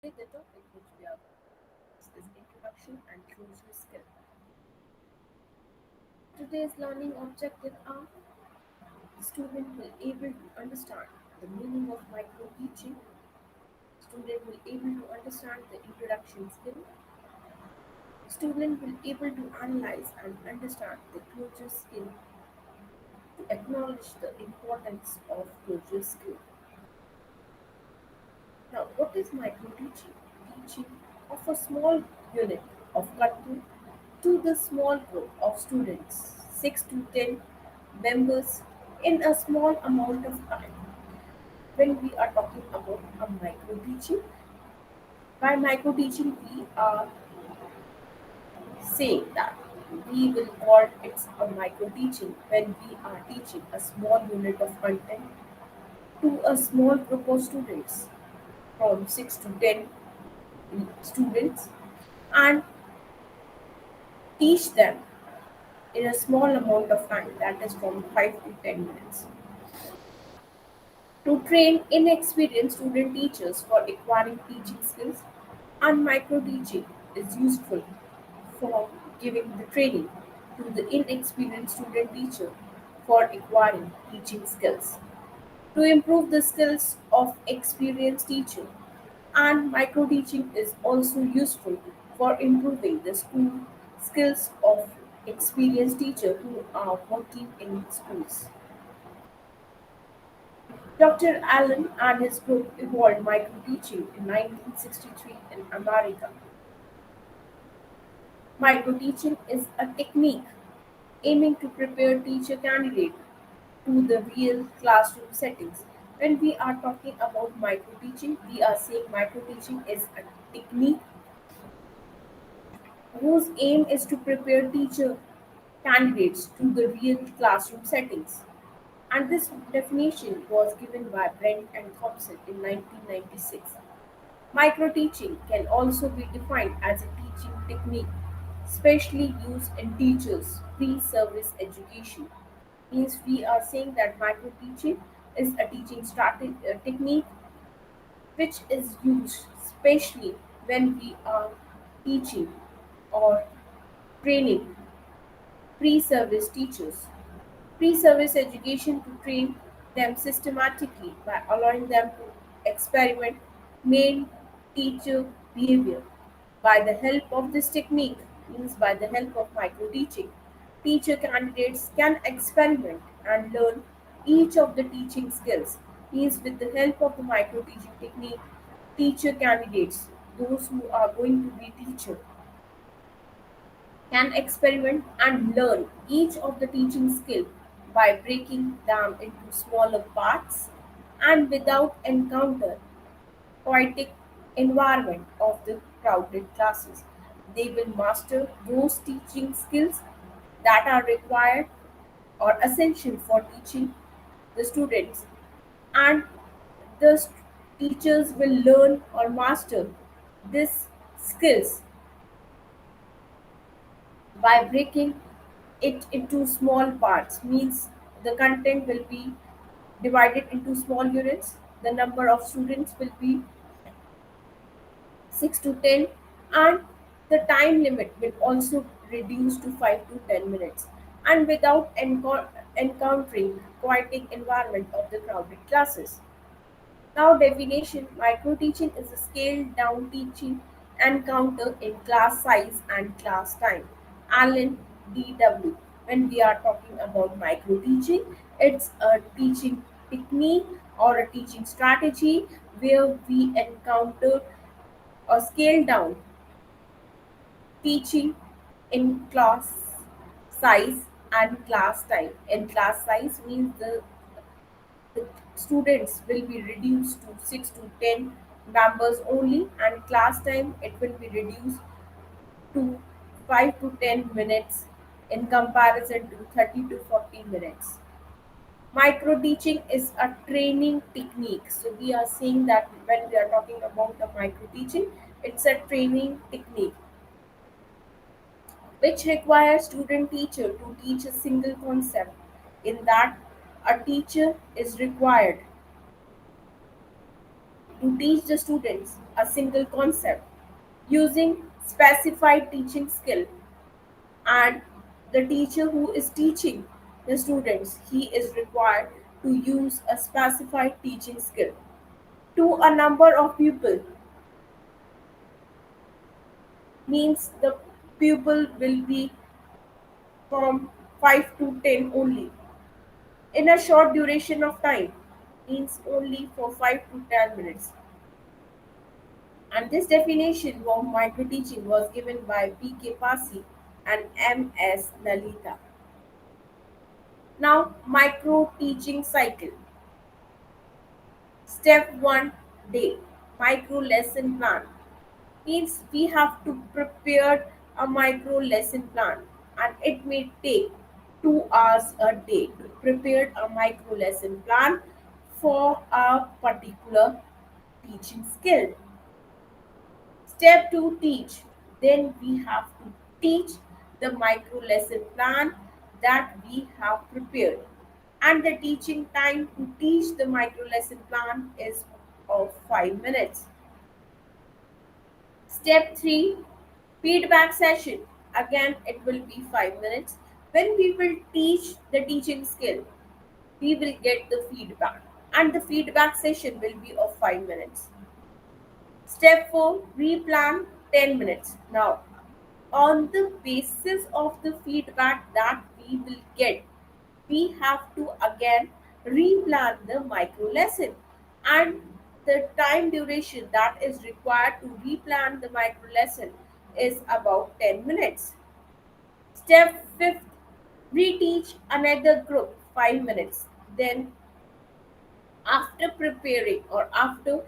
Today, the topic which we are going to discuss is introduction and closure skill. Today's learning objective are the student will able to understand the meaning of micro teaching. Student will able to understand the introduction skill. Student will able to analyze and understand the closure skill to acknowledge the importance of closure skill. Now, what is micro teaching? Teaching of a small unit of content to the small group of students, 6 to 10 members, in a small amount of time. When we are talking about a micro teaching, by micro teaching, we are saying that we will call it a micro teaching when we are teaching a small unit of content to a small group of students from 6 to 10 students and teach them in a small amount of time, that is from 5 to 10 minutes, to train inexperienced student teachers for acquiring teaching skills, and micro teaching is useful for giving the training to the inexperienced student teacher for acquiring teaching skills to improve the skills of experienced teacher, and micro teaching is also useful for improving the school skills of experienced teacher who are working in schools. Dr. Allen and his group evolved micro-teaching in 1963 in America. Micro-teaching is a technique aiming to prepare teacher candidate to the real classroom settings. When we are talking about micro-teaching, we are saying micro-teaching is a technique whose aim is to prepare teacher candidates to the real classroom settings. And this definition was given by Brent and Thompson in 1996. Microteaching can also be defined as a teaching technique specially used in teachers' pre-service education. Means we are saying that microteaching is a teaching technique which is used specially when we are teaching or training pre-service teachers. Pre-service education to train them systematically by allowing them to experiment main teacher behavior. By the help of this technique, means by the help of micro-teaching, teacher candidates can experiment and learn each of the teaching skills. Means with the help of the micro-teaching technique, teacher candidates, those who are going to be teacher, can experiment and learn each of the teaching skill by breaking them into smaller parts and without encounter chaotic environment of the crowded classes. They will master those teaching skills that are required or essential for teaching the students, and the teachers will learn or master these skills by breaking it into small parts. Means the content will be divided into small units, the number of students will be 6 to 10, and the time limit will also reduce to 5 to 10 minutes, and without encountering chaotic environment of the crowded classes. Now, definition: micro teaching is a scaled down teaching encounter in class size and class time. Allen DW. When we are talking about micro teaching, it's a teaching technique or a teaching strategy where we encounter a scaled down teaching in class size and class time. In class size means the students will be reduced to 6 to 10 members only, and class time it will be reduced to 5 to 10 minutes in comparison to 30 to 40 minutes. Micro teaching is a training technique, so we are saying that when we are talking about the micro teaching, it's a training technique which requires student teacher to teach a single concept. In that, a teacher is required to teach the students a single concept using specified teaching skill, and the teacher who is teaching the students, he is required to use a specified teaching skill to a number of people, means the pupil will be from 5 to 10 only in a short duration of time, means only for 5 to 10 minutes. And this definition of microteaching was given by P.K. Pasi and M.S. Lalita. Now, micro-teaching cycle. Step 1, day. Micro lesson plan. Means we have to prepare a micro lesson plan, and it may take 2 hours a day to prepare a micro lesson plan for a particular teaching skill. Step 2, teach. Then we have to teach the micro lesson plan that we have prepared. And the teaching time to teach the micro lesson plan is of 5 minutes. Step 3, feedback session. Again, it will be 5 minutes. When we will teach the teaching skill, we will get the feedback. And the feedback session will be of 5 minutes. Step 4, replan 10 minutes. Now, on the basis of the feedback that we will get, we have to again replan the micro lesson, and the time duration that is required to replan the micro lesson is about 10 minutes. Step 5th, reteach another group 5 minutes. Then after preparing, or after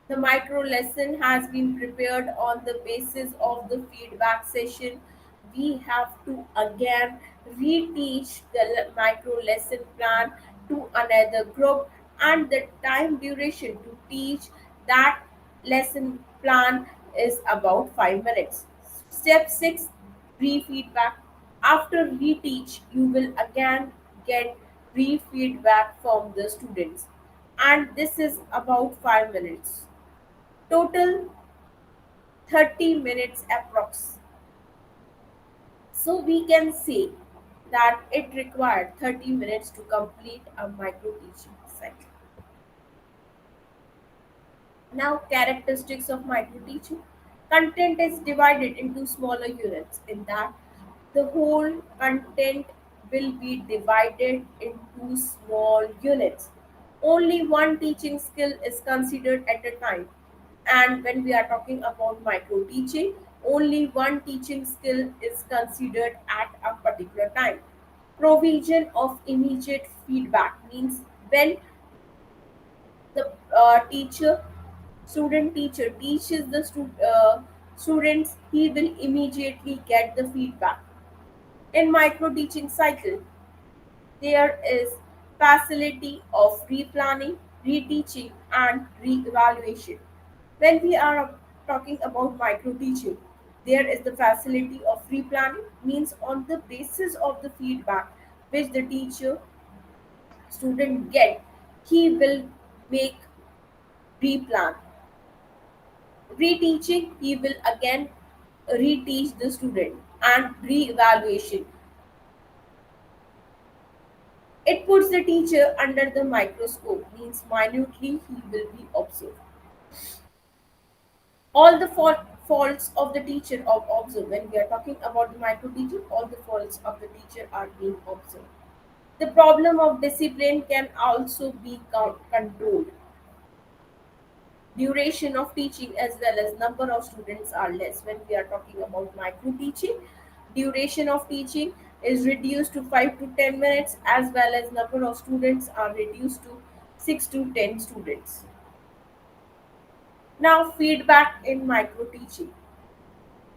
the micro lesson has been prepared on the basis of the feedback session, we have to again reteach the micro lesson plan to another group, and the time duration to teach that lesson plan is about 5 minutes. Step 6, re-feedback. After reteach, you will again get re-feedback from the students, and this is about 5 minutes. Total 30 minutes approx. So we can say that it required 30 minutes to complete a micro teaching cycle. Now, characteristics of micro teaching. Content is divided into smaller units, in that the whole content will be divided into small units. Only one teaching skill is considered at a time. And when we are talking about micro teaching, only one teaching skill is considered at a particular time. Provision of immediate feedback means when the teacher, student teacher teaches the students, he will immediately get the feedback. In micro teaching cycle, there is facility of replanning, reteaching, and re-evaluation. When we are talking about micro teaching, there is the facility of replanning, means on the basis of the feedback which the teacher student get, he will make replan. Reteaching, he will again reteach the student, and re-evaluation, it puts the teacher under the microscope, means minutely he will be observed. All the faults of the teacher are observed. When we are talking about the micro teaching, all the faults of the teacher are being observed. The problem of discipline can also be controlled. Duration of teaching as well as number of students are less. When we are talking about micro teaching, duration of teaching is reduced to 5 to 10 minutes, as well as number of students are reduced to 6 to 10 students. Now, feedback in micro teaching.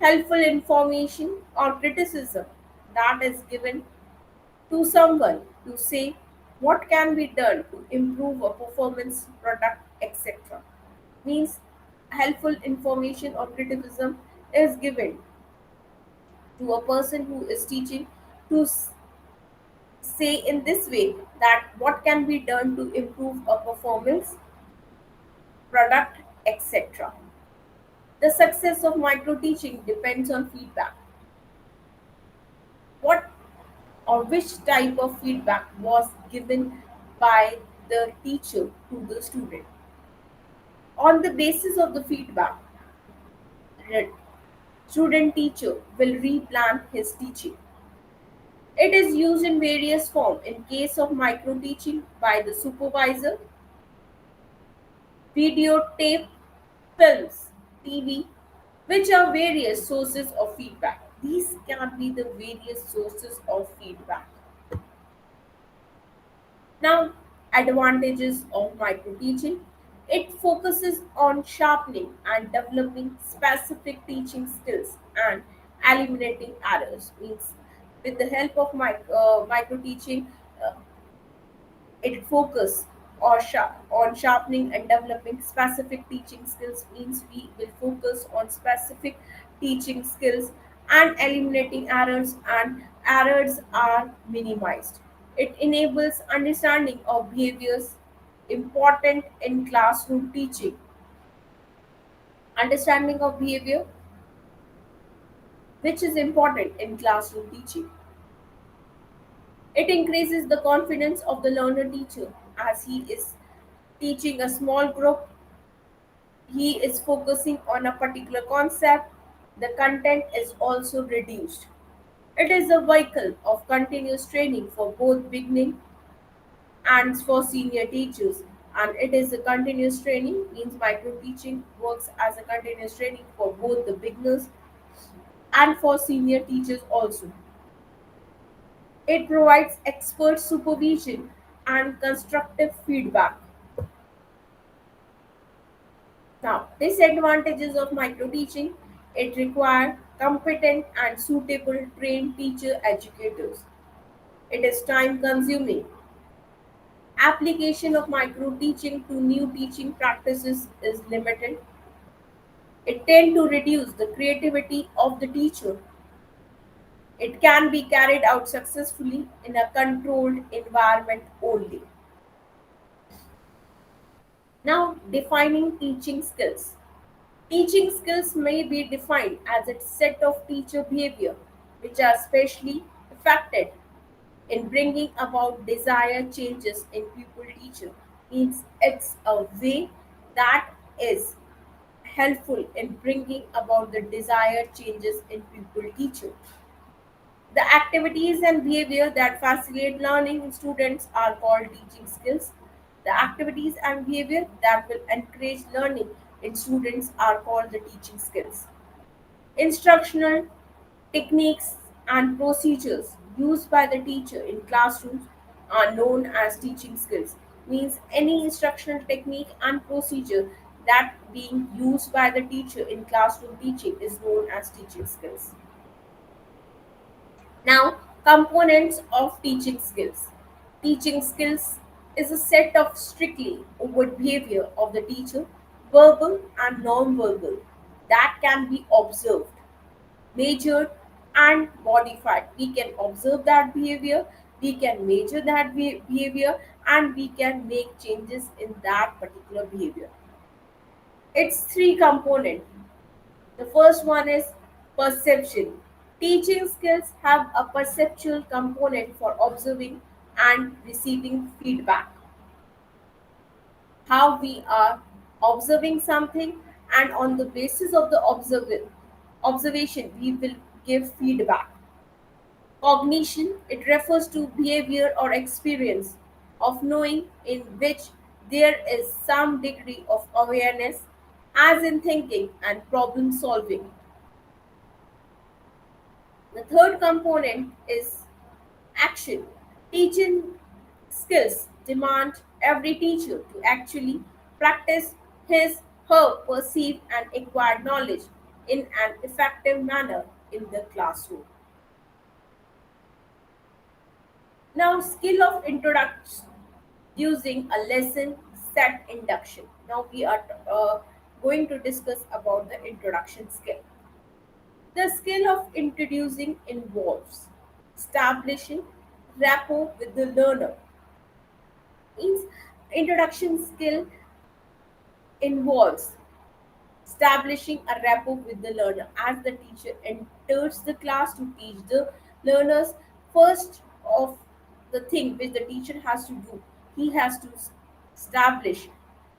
Helpful information or criticism that is given to someone to say what can be done to improve a performance, product, etc. Means helpful information or criticism is given to a person who is teaching to say in this way that what can be done to improve a performance, product, etc. The success of microteaching depends on feedback. What or which type of feedback was given by the teacher to the student? On the basis of the feedback, the student teacher will replan his teaching. It is used in various forms. In case of microteaching by the supervisor, videotape, films, TV, which are various sources of feedback. These can be the various sources of feedback. Now, advantages of microteaching. It focuses on sharpening and developing specific teaching skills and eliminating errors. Means, with the help of microteaching, uh, it focus on sharpening and developing specific teaching skills. Means we will focus on specific teaching skills and eliminating errors, and errors are minimized. It enables understanding of behaviors important in classroom teaching. Understanding of behavior, which is important in classroom teaching. It increases the confidence of the learner teacher as he is teaching a small group. He is focusing on a particular concept. The content is also reduced. It is a vehicle of continuous training for both beginning and for senior teachers. And it is a continuous training, means micro teaching works as a continuous training for both the beginners and for senior teachers also. It provides expert supervision and constructive feedback. Now, disadvantages of micro teaching, it requires competent and suitable trained teacher educators. It is time consuming. Application of micro teaching to new teaching practices is limited. It tends to reduce the creativity of the teacher. It can be carried out successfully in a controlled environment only. Now, defining teaching skills. Teaching skills may be defined as a set of teacher behavior which are specially effective in bringing about desired changes in pupil teacher. Means it's a way that is helpful in bringing about the desired changes in pupil teacher. The activities and behavior that facilitate learning in students are called teaching skills. The activities and behavior that will encourage learning in students are called the teaching skills. Instructional techniques and procedures used by the teacher in classrooms are known as teaching skills. Means any instructional technique and procedure that being used by the teacher in classroom teaching is known as teaching skills. Now, components of teaching skills. Teaching skills is a set of strictly overt behavior of the teacher, verbal and non-verbal, that can be observed, measured, and modified. We can observe that behavior, we can measure that behavior, and we can make changes in that particular behavior. It's three component. The first one is perception. Teaching skills have a perceptual component for observing and receiving feedback. How we are observing something, and on the basis of the observation, we will give feedback. Cognition, it refers to behavior or experience of knowing in which there is some degree of awareness, as in thinking and problem solving. The third component is action. Teaching skills demand every teacher to actually practice his, her perceived and acquired knowledge in an effective manner in the classroom. Now, skill of introduction using a lesson set induction. Now, we are going to discuss about the introduction skill. The skill of introducing involves establishing rapport with the learner. Means introduction skill involves establishing a rapport with the learner as the teacher enters the class to teach the learners. First of the thing which the teacher has to do, he has to establish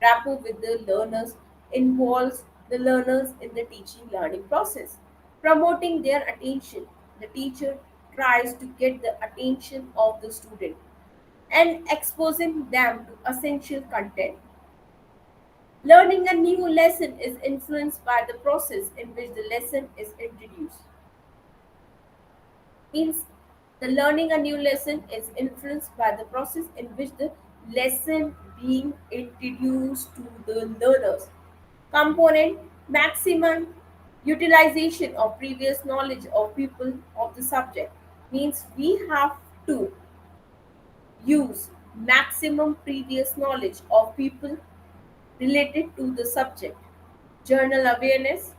rapport with the learners, involves the learners in the teaching learning process, promoting their attention. The teacher tries to get the attention of the student and exposing them to essential content. Learning a new lesson is influenced by the process in which the lesson is introduced. Means the learning a new lesson is influenced by the process in which the lesson being introduced to the learners. Component maximum utilization of previous knowledge of people of the subject means we have to use maximum previous knowledge of people related to the subject. Journal awareness,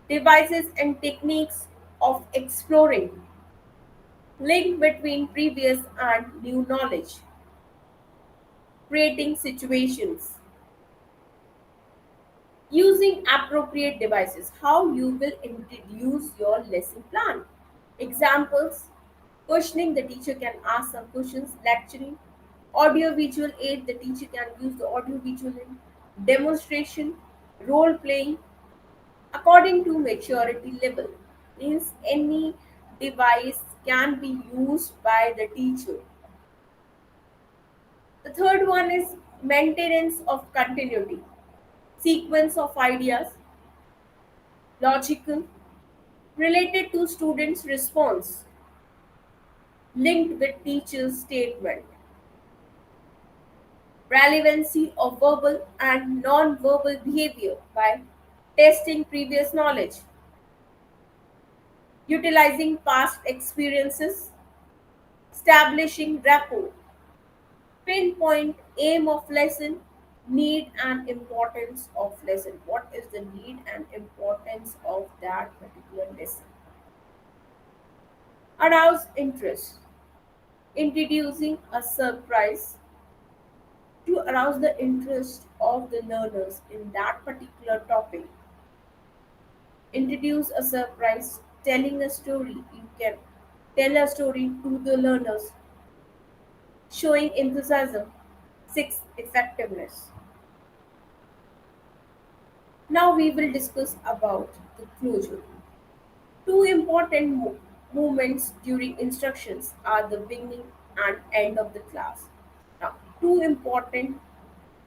devices and techniques of exploring, link between previous and new knowledge, creating situations, using appropriate devices, how you will introduce your lesson plan. Examples, questioning, the teacher can ask some questions, lecturing, audio visual aid, the teacher can use the audio visual aid, demonstration, role playing, according to maturity level means any device can be used by the teacher. The third one is maintenance of continuity, sequence of ideas, logical, related to students' response, linked with teacher's statement, relevancy of verbal and non-verbal behavior by testing previous knowledge, utilizing past experiences, establishing rapport, pinpoint aim of lesson, need and importance of lesson. What is the need and importance of that particular lesson? Arouse interest, introducing a surprise to arouse the interest of the learners in that particular topic. Introduce a surprise, telling a story. You can tell a story to the learners, showing enthusiasm. Six, effectiveness. Now we will discuss about the closure. Two important movements during instructions are the beginning and end of the class. Now, two important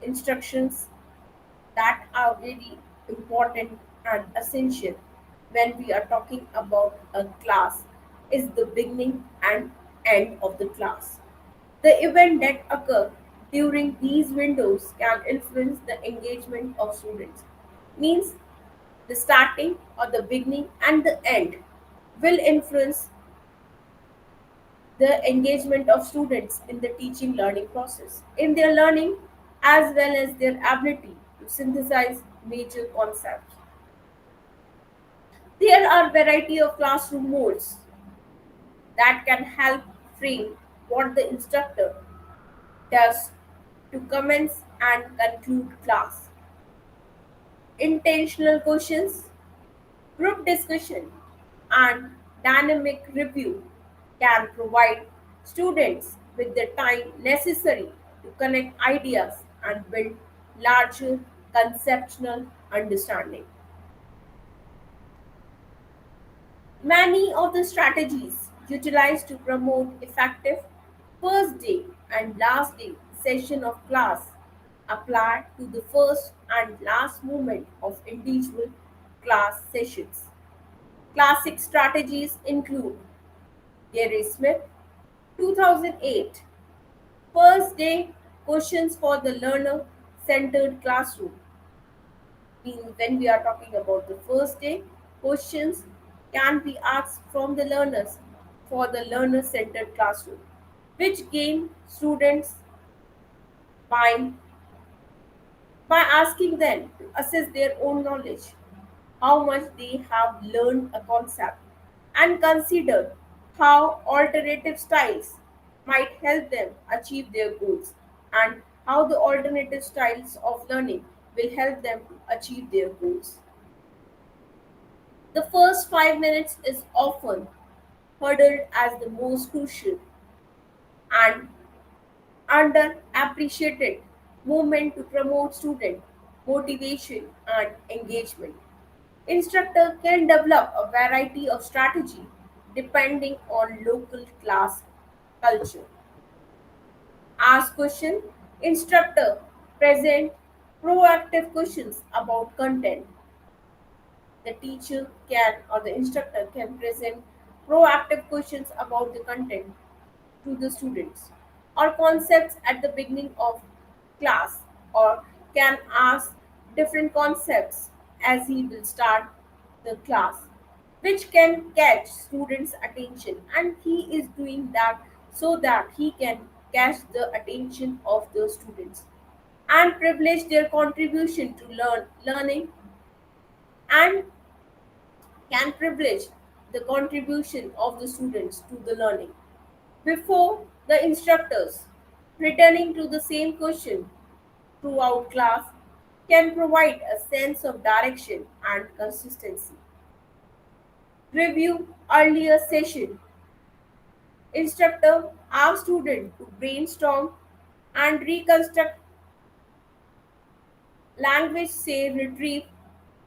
instructions that are very important and essential when we are talking about a class is the beginning and end of the class. The event that occur during these windows can influence the engagement of students. Means the starting or the beginning and the end will influence the engagement of students in the teaching learning process, in their learning as well as their ability to synthesize major concepts. There are variety of classroom modes that can help frame what the instructor does to commence and conclude class. Intentional questions, group discussion, and dynamic review can provide students with the time necessary to connect ideas and build larger conceptual understanding. Many of the strategies utilized to promote effective first day and last day session of class apply to the first and last moment of individual class sessions. Classic strategies include Gary Smith, 2008, first day questions for the learner centered classroom. When we are talking about the first day, questions can be asked from the learners for the learner centered classroom, which gain students' mind by asking them to assess their own knowledge, how much they have learned a concept, and consider how alternative styles might help them achieve their goals, and how the alternative styles of learning will help them to achieve their goals. The first 5 minutes is often hurdled as the most crucial and underappreciated moment to promote student motivation and engagement. Instructor can develop a variety of strategy depending on local class culture. Ask question. Instructor present proactive questions about content. The teacher can or the instructor can present proactive questions about the content to the students or concepts at the beginning of class, or can ask different concepts as he will start the class, which can catch students attention, and he is doing that so that he can catch the attention of the students and privilege their contribution to learning, and can privilege the contribution of the students to the learning before the instructors. Returning to the same question throughout class can provide a sense of direction and consistency. Review earlier session. Instructor asks student to brainstorm and reconstruct language, say retrieve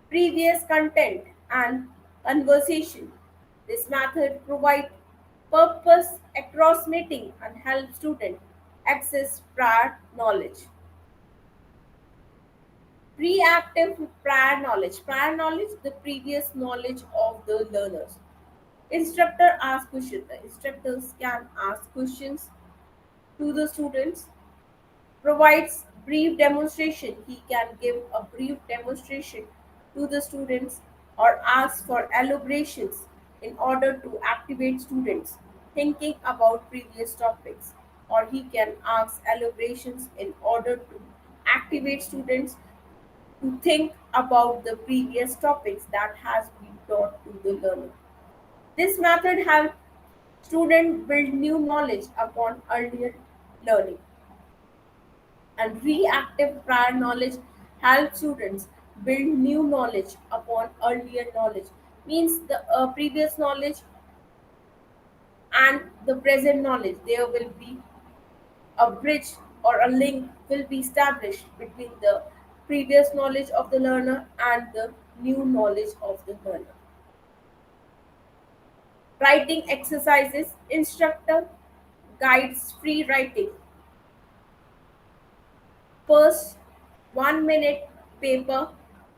previous content and conversation. This method provides purpose across meeting and helps student access prior knowledge. Reactive prior knowledge. Prior knowledge, the previous knowledge of the learners. Instructor asks questions. The instructors can ask questions to the students, provides brief demonstration. He can give a brief demonstration to the students or ask for elaborations in order to activate students thinking about previous topics, or he can ask elaborations in order to activate students to think about the previous topics that has been taught to the learner. This method helps students build new knowledge upon earlier learning, and reactive prior knowledge helps students build new knowledge upon earlier knowledge. Means the previous knowledge and the present knowledge, there will be a bridge or a link will be established between the previous knowledge of the learner and the new knowledge of the learner. Writing exercises. Instructor guides free writing. First 1 minute paper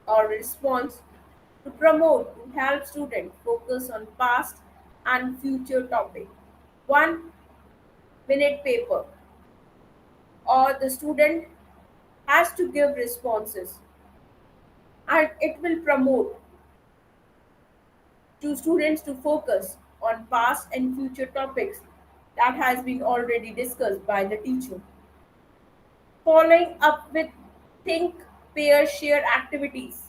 or response to promote to help students focus on past and future topic. 1 minute paper, or the student has to give responses, and it will promote to students to focus on past and future topics that has been already discussed by the teacher. Following up with think, pair, share activities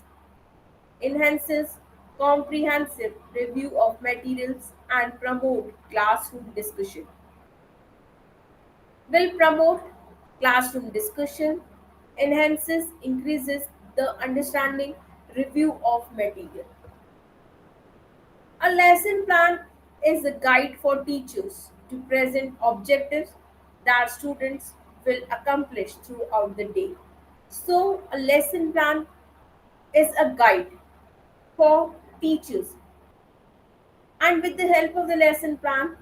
enhances comprehensive review of materials and promote classroom discussion. Will promote classroom discussion, enhances, increases the understanding, review of material. A lesson plan is a guide for teachers to present objectives that students will accomplish throughout the day. So, a lesson plan is a guide for teachers, and with the help of the lesson plan,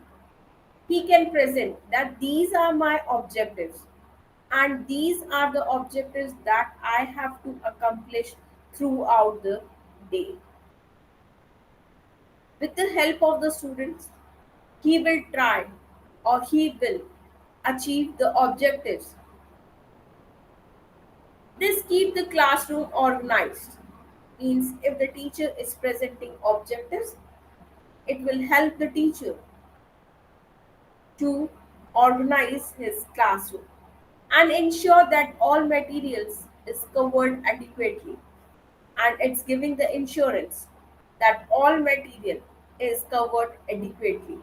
he can present that these are my objectives and these are the objectives that I have to accomplish throughout the day. With the help of the students, he will try or he will achieve the objectives. This keep the classroom organized. Means if the teacher is presenting objectives, it will help the teacher to organize his classroom and ensure that all materials is covered adequately, and it's giving the insurance that all material is covered adequately.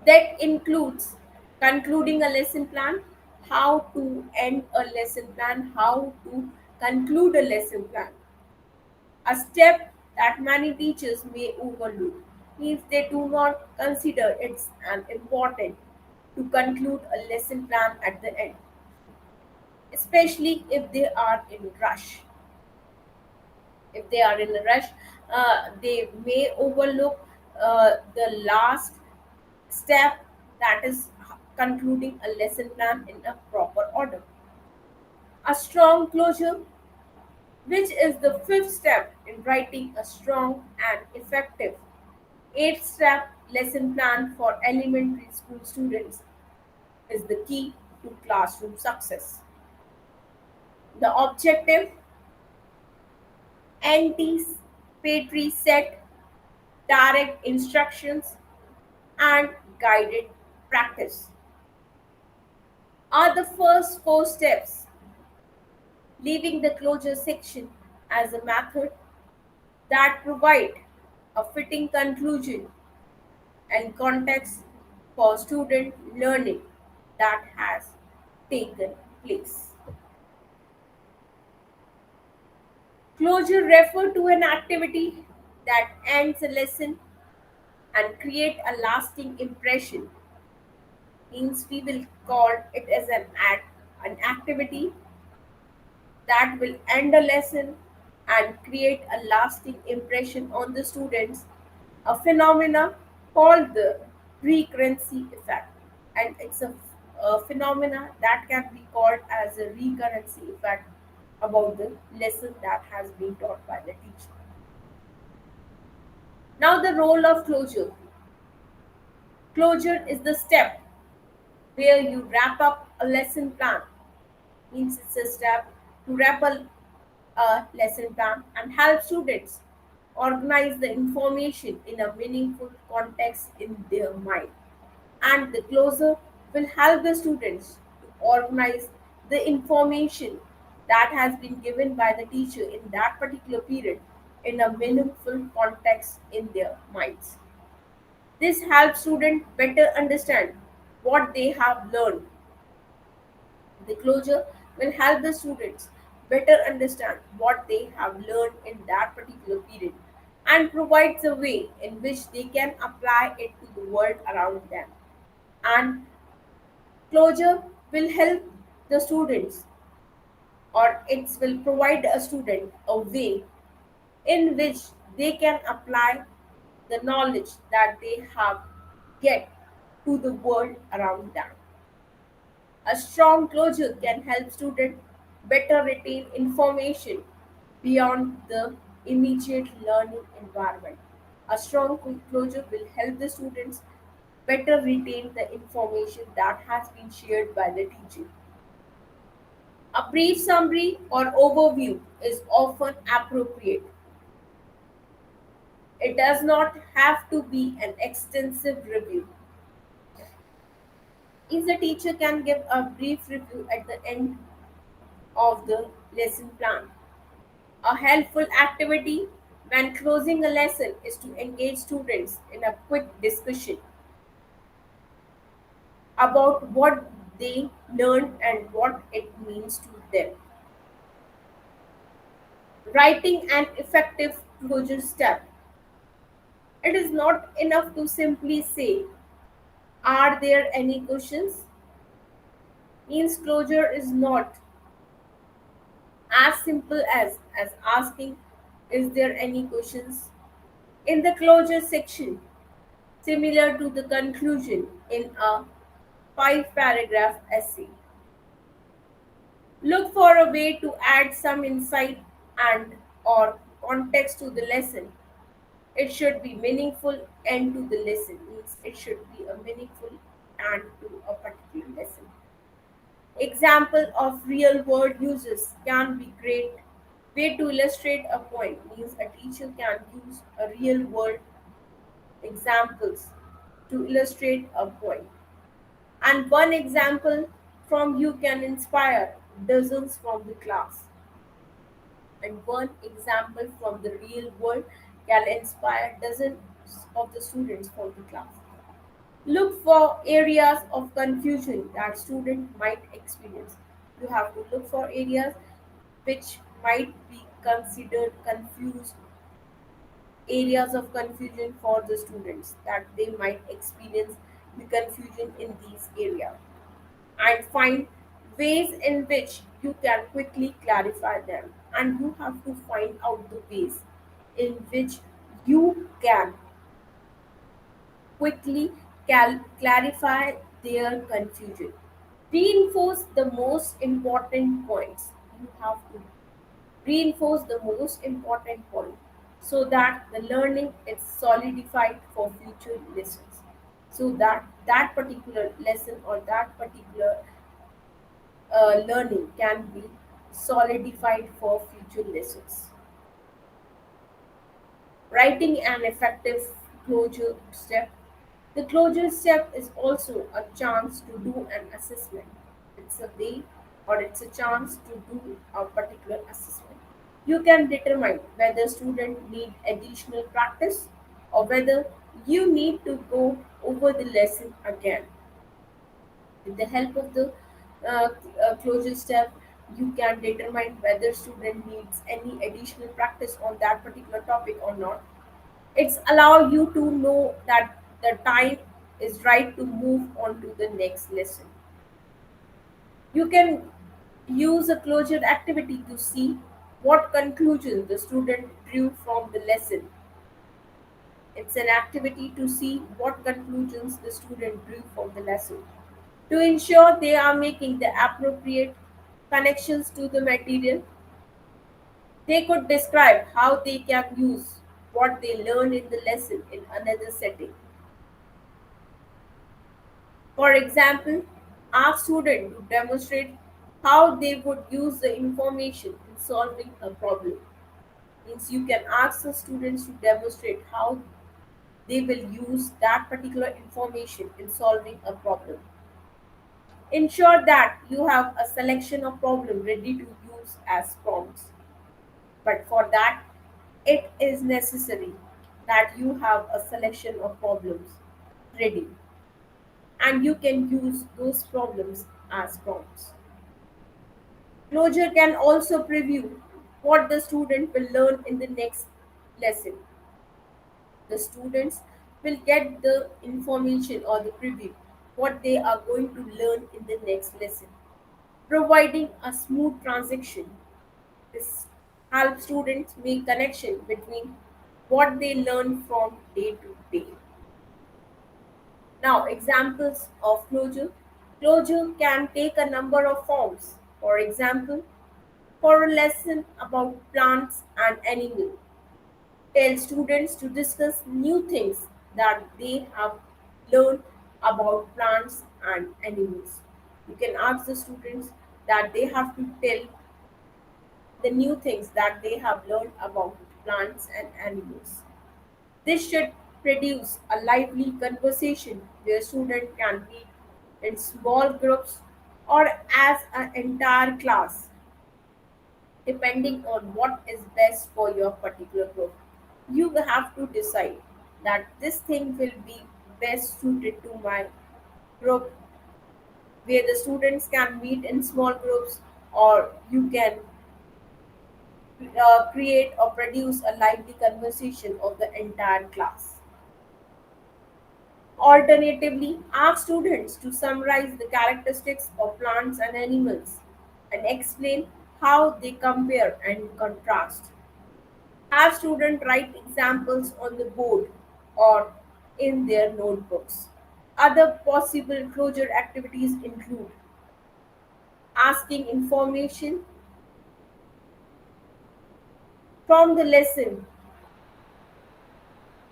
That includes concluding a lesson plan, how to end a lesson plan, how to conclude a lesson plan. A step that many teachers may overlook means they do not consider it's an important to conclude a lesson plan at the end, especially if they are in rush. If they are in a rush, they may overlook the last step, that is concluding a lesson plan in a proper order. A strong closure, which is the fifth step in writing a strong and effective 8-step lesson plan for elementary school students, is the key to classroom success. The objective: anticipatory set, direct instructions, and guided practice are the first four steps, leaving the closure section as a method that provide a fitting conclusion and context for student learning that has taken place. Closure refer to an activity that ends a lesson and create a lasting impression. Means we will call it as an activity that will end a lesson and create a lasting impression on the students, a phenomena called the recurrency effect. And it's a phenomena that can be called as a recurrency effect about the lesson that has been taught by the teacher. Now, the role of closure. Closure is the step where you wrap up a lesson plan. Means it's a step to wrap a lesson plan and help students organize the information in a meaningful context in their mind. And the closer will help the students to organize the information that has been given by the teacher in that particular period in a meaningful context in their minds. This helps students better understand what they have learned. The closure will help the students better understand what they have learned in that particular period and provides a way in which they can apply it to the world around them. And closure will help the students, or it will provide a student a way in which they can apply the knowledge that they have get to the world around them. A strong closure can help students better retain information beyond the immediate learning environment. A strong closure will help the students better retain the information that has been shared by the teacher. A brief summary or overview is often appropriate. It does not have to be an extensive review. If the teacher can give a brief review at the end of the lesson plan. A helpful activity when closing a lesson is to engage students in a quick discussion about what they learned and what it means to them. Writing an effective closure step. It is not enough to simply say, "Are there any questions?" Means closure is not as simple as asking, "Is there any questions?" In the closure section, similar to the conclusion in a 5-paragraph essay. Look for a way to add some insight and or context to the lesson. It should be meaningful end to the lesson. Means it should be a meaningful end to a particular lesson. Example of real world uses can be great way to illustrate a point. Means a teacher can use a real world examples to illustrate a point. And one example from you can inspire dozens from the class. And one example from the real world can inspire dozens of the students from the class. Look for areas of confusion that student might experience. You have to look for areas which might be considered confused areas of confusion for the students, that they might experience the confusion in these areas, and find ways in which you can quickly clarify them. And you have to find out the ways in which you can quickly clarify their confusion. Reinforce the most important points. You have to reinforce the most important point so that the learning is solidified for future lessons, so that that particular lesson or that particular learning can be solidified for future lessons. Writing an effective closure step. The closure step is also a chance to do an assessment. It's a way or it's a chance to do a particular assessment. You can determine whether student need additional practice or whether you need to go over the lesson again. With the help of the closure step, you can determine whether student needs any additional practice on that particular topic or not. It's allow you to know that the time is right to move on to the next lesson. You can use a closure activity to see what conclusion the student drew from the lesson. It's an activity to see what conclusions the student drew from the lesson. To ensure they are making the appropriate connections to the material, they could describe how they can use what they learn in the lesson in another setting. For example, ask students to demonstrate how they would use the information in solving a problem. Means you can ask the students to demonstrate how they will use that particular information in solving a problem. Ensure that you have a selection of problems ready to use as prompts. But for that, it is necessary that you have a selection of problems ready, and you can use those problems as prompts. Closure can also preview what the student will learn in the next lesson. The students will get the information or the preview what they are going to learn in the next lesson, providing a smooth transition. This helps students make connection between what they learn from day to day. Now, examples of closure. Closure can take a number of forms. For example, for a lesson about plants and animals, tell students to discuss new things that they have learned about plants and animals. You can ask the students that they have to tell the new things that they have learned about plants and animals. This should produce a lively conversation where students can meet in small groups or as an entire class, depending on what is best for your particular group. You will have to decide that this thing will be best suited to my group, where the students can meet in small groups, or you can create or produce a lively conversation of the entire class. Alternatively, ask students to summarize the characteristics of plants and animals and explain how they compare and contrast. Have students write examples on the board or in their notebooks. Other possible closure activities include asking information from the lesson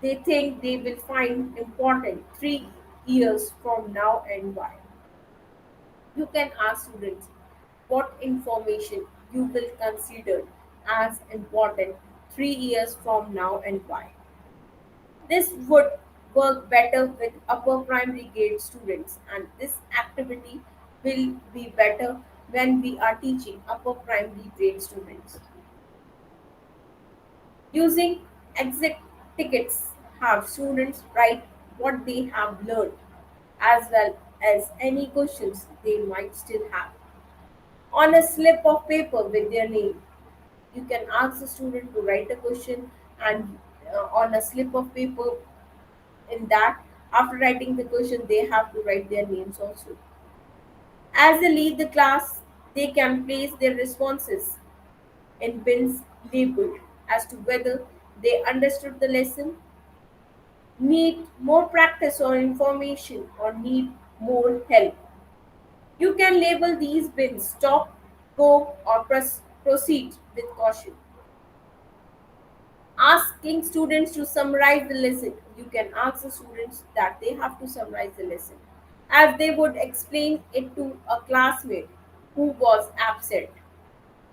they think they will find important 3 years from now and why. You can ask students what information you will consider as important 3 years from now and why. This would work better with upper primary grade students, and this activity will be better when we are teaching upper primary grade students. Using exit tickets, have students write what they have learned. as well as any questions they might still have. On a slip of paper with their name, you can ask the student to write a question, and on a slip of paper, in that, after writing the question, they have to write their names also. As they lead the class, they can place their responses in bins labeled as to whether they understood the lesson, need more practice or information, or need more help. You can label these bins stop, go, or proceed with caution. Asking students to summarize the lesson. You can ask the students that they have to summarize the lesson as they would explain it to a classmate who was absent.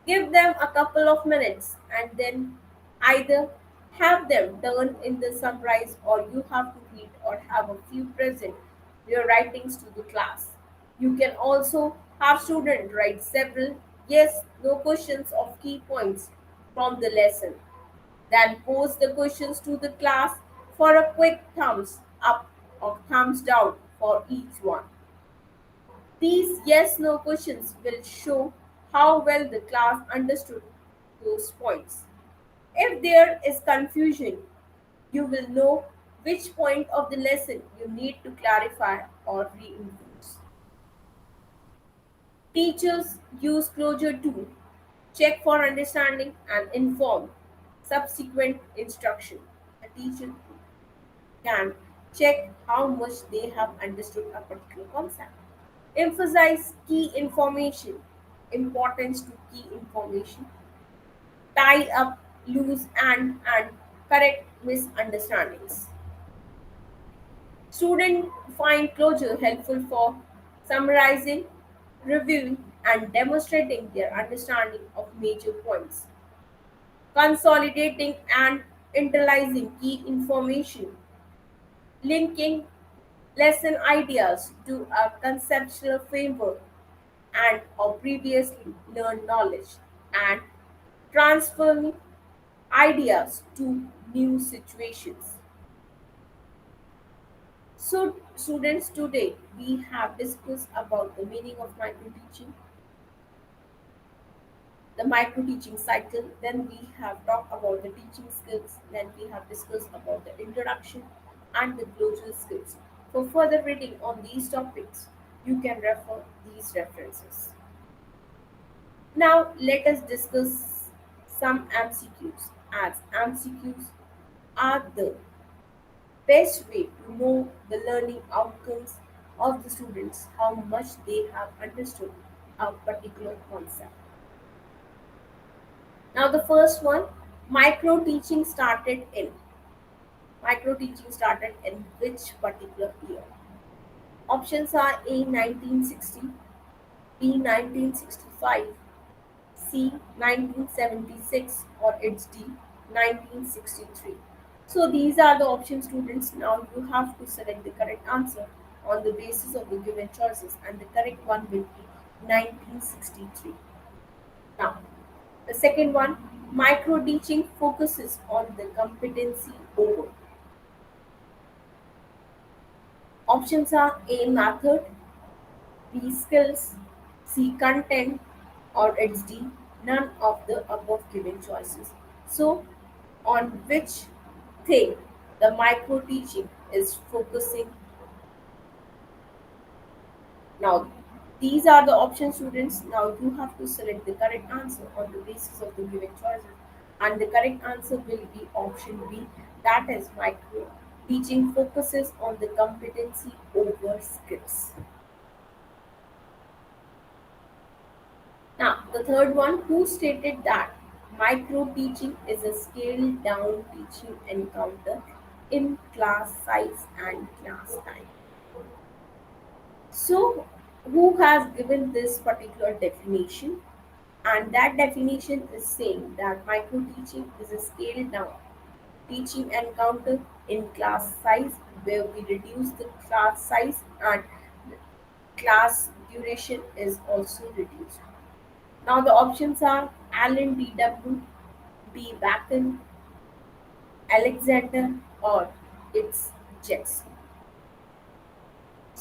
Give them a couple of minutes and then either have them turn in the summarize, or you have to read or have a few present your writings to the class. You can also have students write several yes no questions of key points from the lesson. Then pose the questions to the class for a quick thumbs up or thumbs down for each one. These yes no questions will show how well the class understood those points. If there is confusion, you will know which point of the lesson you need to clarify or reinforce. Teachers use closure to check for understanding and inform subsequent instruction. A teacher can check how much they have understood a particular concept. Emphasize key information, importance to key information, tie up loose and correct misunderstandings. Students find closure helpful for summarizing, reviewing, and demonstrating their understanding of major points. Consolidating and internalizing key information, linking lesson ideas to a conceptual framework and or previously learned knowledge, and transferring ideas to new situations. So, students, today we have discussed about the meaning of microteaching, the microteaching cycle, then we have talked about the teaching skills, then we have discussed about the introduction and the closure skills. For further reading on these topics, you can refer these references. Now, let us discuss some MCQs, as MCQs are the best way to know the learning outcomes of the students, how much they have understood a particular concept. Now, the first one, micro teaching started in. Micro teaching started in which particular year? Options are A 1960, B 1965, C 1976, or it's D 1963. So these are the options, students. Now you have to select the correct answer on the basis of the given choices, and the correct one will be 1963. Now the second one, micro teaching focuses on the competency over. Options are A method, B skills, C content, or it's D none of the above given choices. So on which thing the micro teaching is focusing? Now these are the options, students. Now you have to select the correct answer on the basis of the given choices, and the correct answer will be option B, that is micro teaching focuses on the competency over skills. Now the third one, who stated that micro teaching is a scaled down teaching encounter in class size and class time? So, who has given this particular definition? And that definition is saying that micro teaching is a scaled down teaching encounter in class size, where we reduce the class size and class duration is also reduced. Now, the options are Allen DW, B. Bacon, Alexander, or it's Jackson.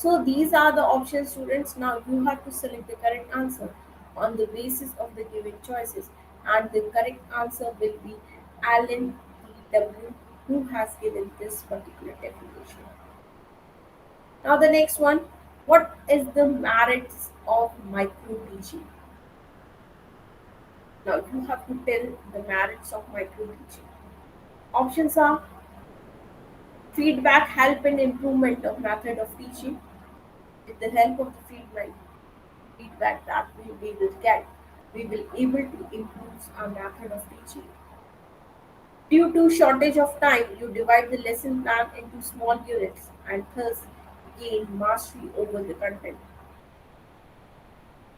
So these are the options, students. Now you have to select the correct answer on the basis of the given choices, and the correct answer will be Alan P.W., who has given this particular definition. Now the next one, what is the merits of micro teaching? Now you have to tell the merits of micro teaching. Options are feedback, help and improvement of method of teaching. With the help of the feedback that we will get, we will able to improve our method of teaching. Due to shortage of time, you divide the lesson plan into small units and thus gain mastery over the content.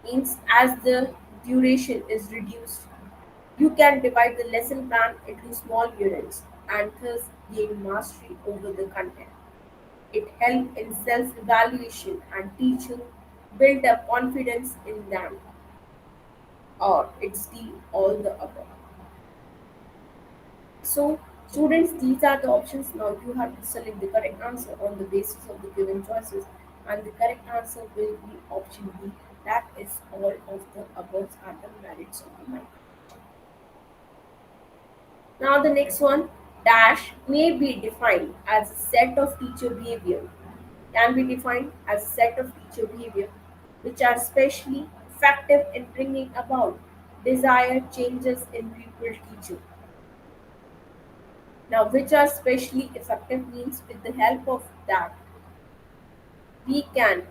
Means as the duration is reduced, you can divide the lesson plan into small units and thus gain mastery over the content. It helps in self-evaluation and teacher build up confidence in them, or it's the all the above. So students, these are the options. Now you have to select the correct answer on the basis of the given choices, and the correct answer will be option B. That is all of the above are the merits of the mind. Now the next one, dash may be defined as a set of teacher behavior, can be defined as a set of teacher behavior which are especially effective in bringing about desired changes in pupil teacher. Now, which are especially effective means with the help of that we can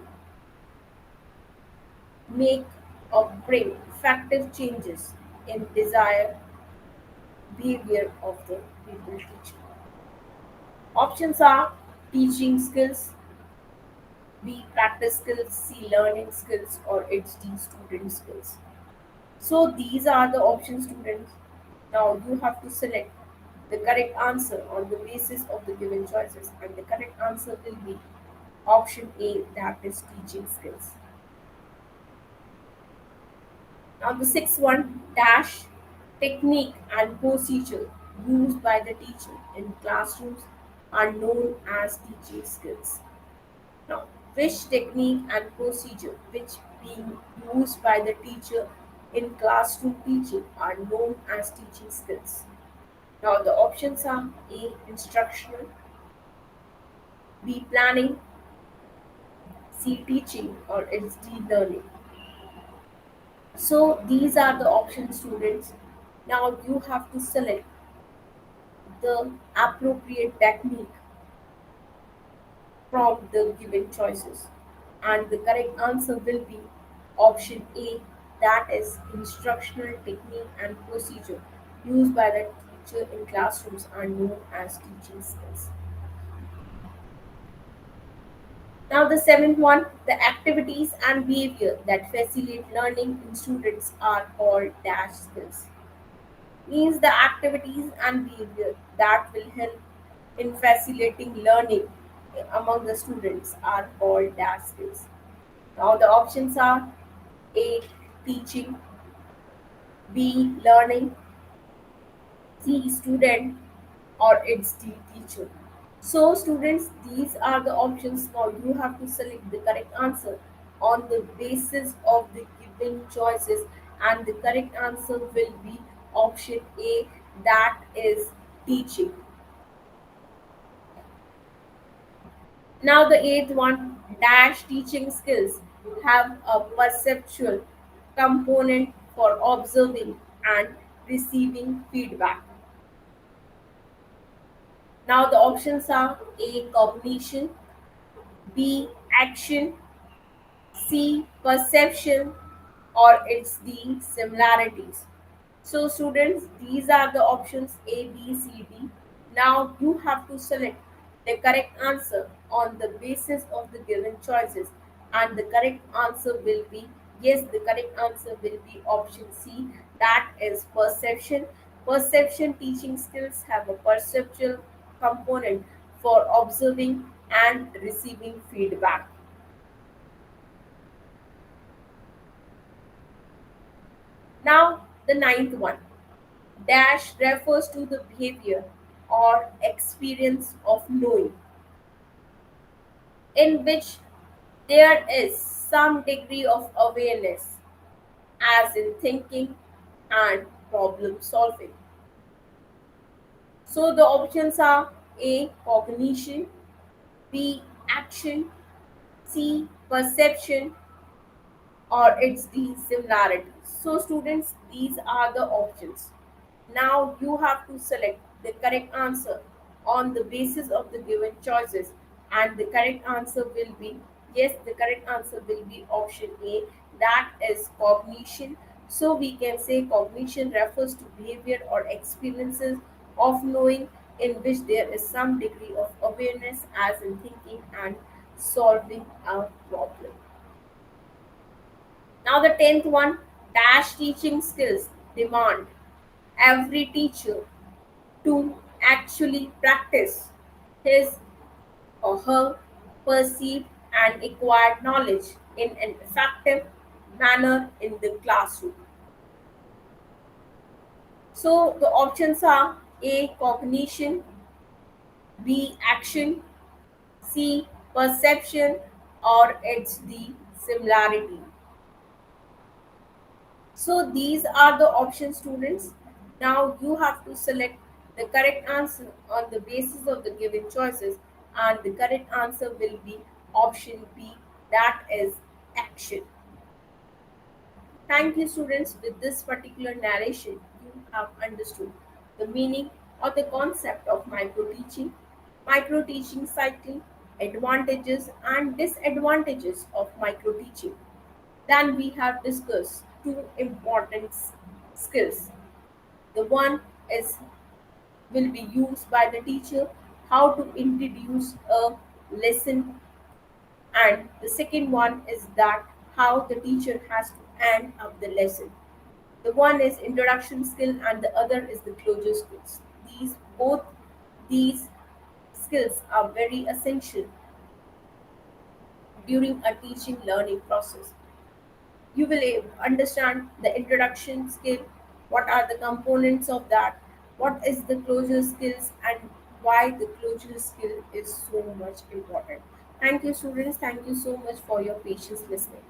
make or bring effective changes in desired behavior of the pupil teacher. Options are teaching skills, B practice skills, C learning skills, or it's D student skills. So these are the options, students. Now you have to select the correct answer on the basis of the given choices, and the correct answer will be option A, that is teaching skills. Now the sixth one, dash technique and procedure used by the teacher in classrooms are known as teaching skills. Now, which technique and procedure which being used by the teacher in classroom teaching are known as teaching skills? Now the options are A instructional, B planning, C teaching, or it's D learning. So these are the options, students. Now you have to select the appropriate technique from the given choices. And the correct answer will be option A, that is instructional technique and procedure used by the teacher in classrooms are known as teaching skills. Now the seventh one, the activities and behavior that facilitate learning in students are called dash skills. Means the activities and behavior that will help in facilitating learning among the students are called dash skills. Now the options are A teaching, B learning, C student, or it's D teacher. So students, these are the options. Now you have to select the correct answer on the basis of the given choices, and the correct answer will be option A, that is teaching. Now the eighth one, dash teaching skills have a perceptual component for observing and receiving feedback. Now the options are A cognition, B action, C perception, or it's the similarities. So students, these are the options A, B, C, D. Now you have to select the correct answer on the basis of the given choices, and the correct answer will be yes, the correct answer will be option C, that is perception. Perception teaching skills have a perceptual component for observing and receiving feedback. Now the ninth one, dash refers to the behavior or experience of knowing in which there is some degree of awareness, as in thinking and problem solving. So the options are A. Cognition, B. Action, C. Perception, or it's the similarity. So students, these are the options. Now you have to select the correct answer on the basis of the given choices, and the correct answer will be, yes, the correct answer will be option A, that is cognition. So we can say cognition refers to behavior or experiences of knowing in which there is some degree of awareness, as in thinking and solving a problem. Now the 10th one, dash teaching skills demand every teacher to actually practice his or her perceived and acquired knowledge in an effective manner in the classroom. So the options are A. Cognition, B. Action, C. Perception, or it's the similarity. So these are the options, students. Now you have to select the correct answer on the basis of the given choices, and the correct answer will be option B, that is action. Thank you, students. With this particular narration, you have understood the meaning or the concept of micro teaching cycle, advantages and disadvantages of micro teaching. Then we have discussed two important skills. The one is will be used by the teacher, how to introduce a lesson, and the second one is that how the teacher has to end up the lesson. The one is introduction skill and the other is the closure skills. These skills are very essential during a teaching learning process. You will understand the introduction skill, what are the components of that, what is the closure skills, and why the closure skill is so much important. Thank you, students. Thank you so much for your patience listening.